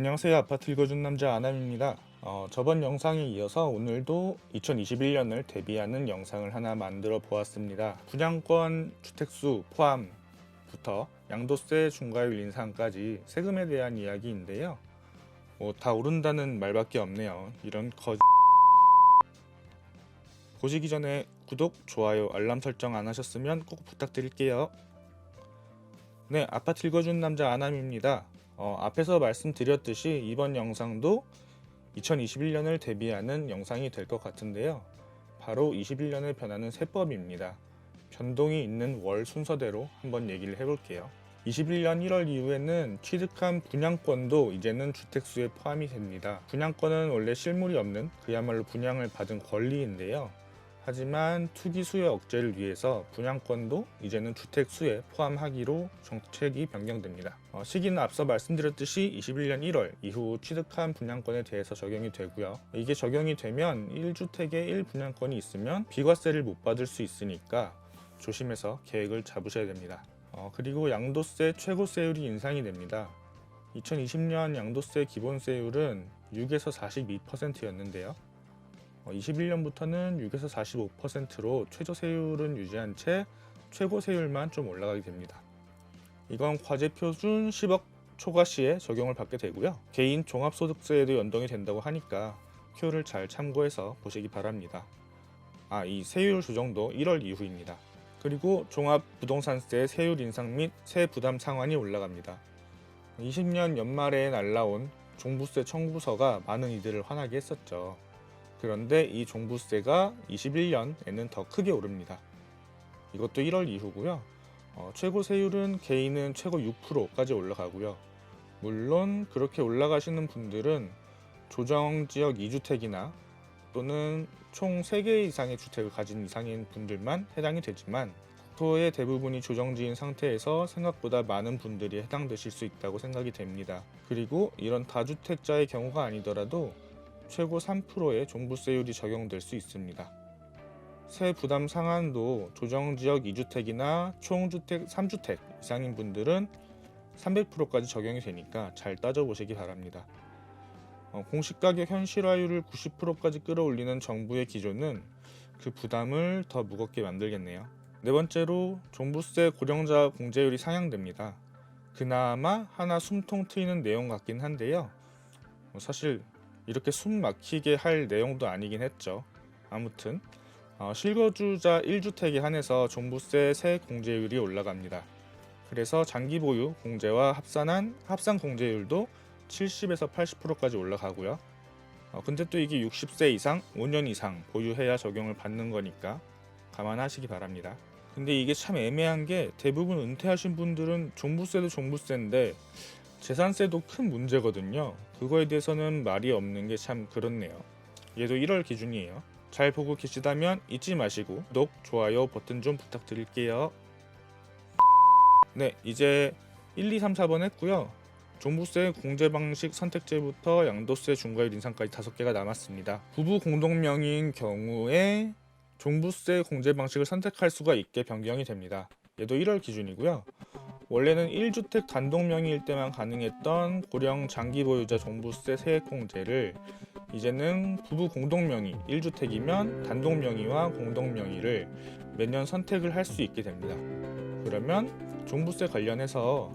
안녕하세요. 아파트 읽어준 남자 아남입니다. 저번 영상에 이어서 오늘도 2021년을 대비하는 영상을 하나 만들어 보았습니다. 분양권 주택수 포함부터 양도세 중과율 인상까지 세금에 대한 이야기인데요. 다 오른다는 말밖에 없네요. 이런 보시기 전에 구독, 좋아요, 알람 설정 안 하셨으면 꼭 부탁드릴게요. 네, 아파트 읽어준 남자 아남입니다. 앞에서 말씀드렸듯이 이번 영상도 2021년을 대비하는 영상이 될 것 같은데요. 바로 21년을 변하는 세법입니다. 변동이 있는 월 순서대로 한번 얘기를 해볼게요. 21년 1월 이후에는 취득한 분양권도 이제는 주택수에 포함이 됩니다. 분양권은 원래 실물이 없는 그야말로 분양을 받은 권리인데요. 하지만 투기 수요 억제를 위해서 분양권도 이제는 주택수에 포함하기로 정책이 변경됩니다. 시기는 앞서 말씀드렸듯이 21년 1월 이후 취득한 분양권에 대해서 적용이 되고요. 이게 적용이 되면 1주택에 1분양권이 있으면 비과세를 못 받을 수 있으니까 조심해서 계획을 잡으셔야 됩니다. 그리고 양도세 최고세율이 인상이 됩니다. 2020년 양도세 기본세율은 6에서 42%였는데요. 21년부터는 6에서 45%로 최저세율은 유지한 채 최고세율만 좀 올라가게 됩니다. 이건 과세표준 10억 초과 시에 적용을 받게 되고요. 개인 종합소득세에도 연동이 된다고 하니까 표를 잘 참고해서 보시기 바랍니다. 이 세율 조정도 1월 이후입니다. 그리고 종합부동산세 세율 인상 및 세부담 상한이 올라갑니다. 20년 연말에 날라온 종부세 청구서가 많은 이들을 화나게 했었죠. 그런데 이 종부세가 21년에는 더 크게 오릅니다. 이것도 1월 이후고요. 최고 세율은 개인은 최고 6%까지 올라가고요. 물론 그렇게 올라가시는 분들은 조정지역 2주택이나 또는 총 3개 이상의 주택을 가진 이상인 분들만 해당이 되지만 국토의 대부분이 조정지인 상태에서 생각보다 많은 분들이 해당되실 수 있다고 생각이 됩니다. 그리고 이런 다주택자의 경우가 아니더라도 최고 3%의 종부세율이 적용될 수 있습니다. 세부담 상한도 조정지역 2주택이나 총주택 3주택 이상인 분들은 300%까지 적용이 되니까 잘 따져보시기 바랍니다. 공시가격 현실화율을 90%까지 끌어올리는 정부의 기조는 그 부담을 더 무겁게 만들겠네요. 네 번째로 종부세 고령자 공제율이 상향됩니다. 그나마 하나 숨통 트이는 내용 같긴 한데요. 사실 이렇게 숨 막히게 할 내용도 아니긴 했죠. 아무튼 실거주자 1주택에 한해서 종부세 세액 공제율이 올라갑니다. 그래서 장기 보유 공제와 합산 공제율도 70에서 80%까지 올라가고요. 근데 또 이게 60세 이상 5년 이상 보유해야 적용을 받는 거니까 감안하시기 바랍니다. 근데 이게 참 애매한 게 대부분 은퇴하신 분들은 종부세도 종부세인데 재산세도 큰 문제거든요. 그거에 대해서는 말이 없는 게 참 그렇네요. 얘도 1월 기준이에요. 잘 보고 계시다면 잊지 마시고 구독, 좋아요 버튼 좀 부탁드릴게요. 네, 이제 1, 2, 3, 4번 했고요. 종부세 공제 방식 선택제부터 양도세 중과율 인상까지 5개가 남았습니다. 부부 공동명의인 경우에 종부세 공제 방식을 선택할 수가 있게 변경이 됩니다. 얘도 1월 기준이고요. 원래는 1주택 단독 명의일 때만 가능했던 고령 장기 보유자 종부세 세액 공제를 이제는 부부 공동 명의 1주택이면 단독 명의와 공동 명의를 매년 선택을 할 수 있게 됩니다. 그러면 종부세 관련해서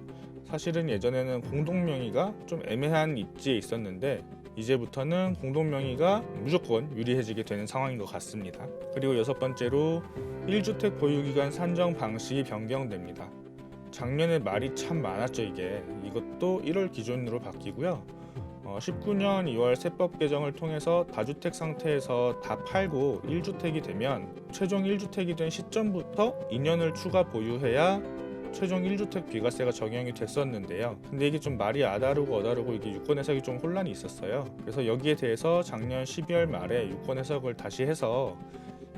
사실은 예전에는 공동 명의가 좀 애매한 입지에 있었는데 이제부터는 공동 명의가 무조건 유리해지게 되는 상황인 것 같습니다. 그리고 6번째로 1주택 보유기간 산정 방식이 변경됩니다. 작년에 말이 참 많았죠. 이것도 1월 기준으로 바뀌고요. 19년 2월 세법 개정을 통해서 다주택 상태에서 다 팔고 1주택이 되면 최종 1주택이 된 시점부터 2년을 추가 보유해야 최종 1주택 비과세가 적용이 됐었는데요. 근데 이게 좀 말이 어다르고 이게 유권 해석이 좀 혼란이 있었어요. 그래서 여기에 대해서 작년 12월 말에 유권 해석을 다시 해서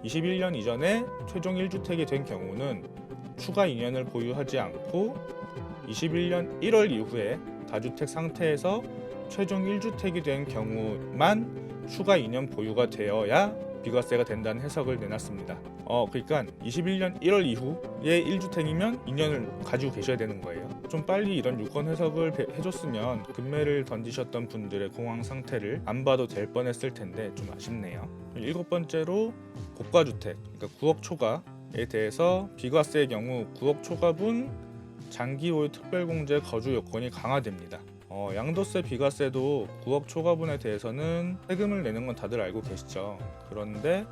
21년 이전에 최종 1주택이 된 경우는 추가 2년을 보유하지 않고 21년 1월 이후에 다주택 상태에서 최종 1주택이 된 경우만 추가 2년 보유가 되어야 비과세가 된다는 해석을 내놨습니다. 그러니까 21년 1월 이후에 1주택이면 2년을 가지고 계셔야 되는 거예요. 좀 빨리 이런 유권 해석을 해줬으면 금매를 던지셨던 분들의 공황 상태를 안 봐도 될 뻔했을 텐데 좀 아쉽네요. 7번째로 고가주택, 그러니까 9억 초과에 대해서 비과세의 경우 9억 초과분 장기 보유 특별공제 거주 요건이 강화됩니다. 양도세 비과세도 9억 초과분에 대해서는 세금을 내는 건 다들 알고 계시죠. 그런데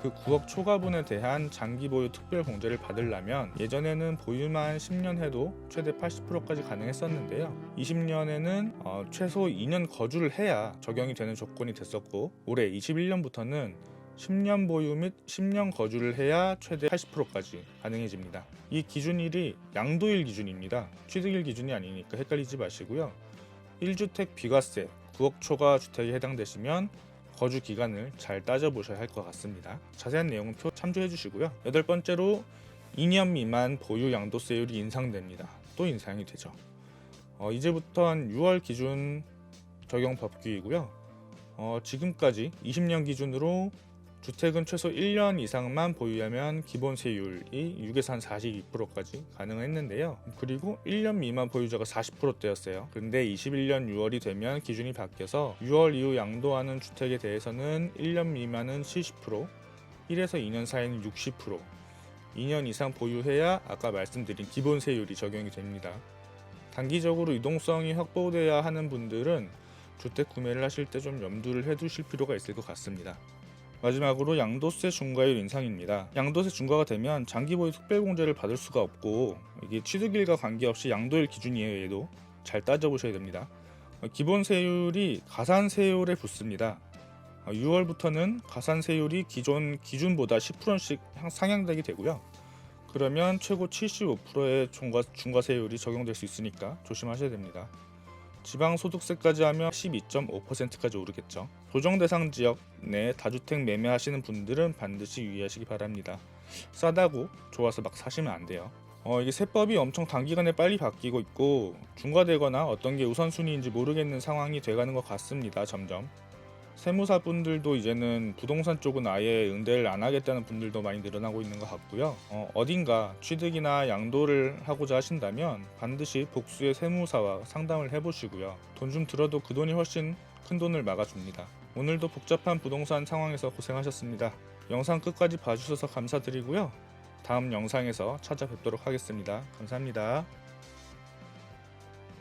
그 9억 초과분에 대한 장기 보유 특별공제를 받으려면 예전에는 보유만 10년 해도 최대 80%까지 가능했었는데요. 20년에는 최소 2년 거주를 해야 적용이 되는 조건이 됐었고, 올해 21년부터는 10년 보유 및 10년 거주를 해야 최대 80%까지 가능해집니다. 이 기준일이 양도일 기준입니다. 취득일 기준이 아니니까 헷갈리지 마시고요. 1주택 비과세 9억 초과 주택에 해당되시면 거주 기간을 잘 따져보셔야 할 것 같습니다. 자세한 내용은 표 참조해 주시고요. 8번째로 2년 미만 보유 양도세율이 인상됩니다. 또 인상이 되죠. 이제부터는 6월 기준 적용 법규이고요. 지금까지 20년 기준으로 주택은 최소 1년 이상만 보유하면 기본세율이 6에서 한 42%까지 가능했는데요. 그리고 1년 미만 보유자가 40%대였어요. 그런데 21년 6월이 되면 기준이 바뀌어서 6월 이후 양도하는 주택에 대해서는 1년 미만은 70%, 1에서 2년 사이는 60%, 2년 이상 보유해야 아까 말씀드린 기본세율이 적용이 됩니다. 단기적으로 유동성이 확보돼야 하는 분들은 주택 구매를 하실 때 좀 염두를 해두실 필요가 있을 것 같습니다. 마지막으로 양도세 중과율 인상입니다. 양도세 중과가 되면 장기 보유 특별공제를 받을 수가 없고, 이게 취득일과 관계없이 양도일 기준이에요. 얘도 잘 따져보셔야 됩니다. 기본세율이 가산세율에 붙습니다. 6월부터는 가산세율이 기존 기준보다 10%씩 상향되게 되고요. 그러면 최고 75%의 중과세율이 적용될 수 있으니까 조심하셔야 됩니다. 지방소득세까지 하면 12.5%까지 오르겠죠. 조정 대상 지역 내 다주택 매매하시는 분들은 반드시 유의하시기 바랍니다. 싸다고 좋아서 막 사시면 안 돼요. 이게 세법이 엄청 단기간에 빨리 바뀌고 있고 중과되거나 어떤 게 우선순위인지 모르겠는 상황이 돼가는 것 같습니다. 점점 세무사분들도 이제는 부동산 쪽은 아예 응대를 안 하겠다는 분들도 많이 늘어나고 있는 것 같고요. 어딘가 취득이나 양도를 하고자 하신다면 반드시 복수의 세무사와 상담을 해보시고요. 돈 좀 들어도 그 돈이 훨씬 큰 돈을 막아줍니다. 오늘도 복잡한 부동산 상황에서 고생하셨습니다. 영상 끝까지 봐주셔서 감사드리고요. 다음 영상에서 찾아뵙도록 하겠습니다. 감사합니다.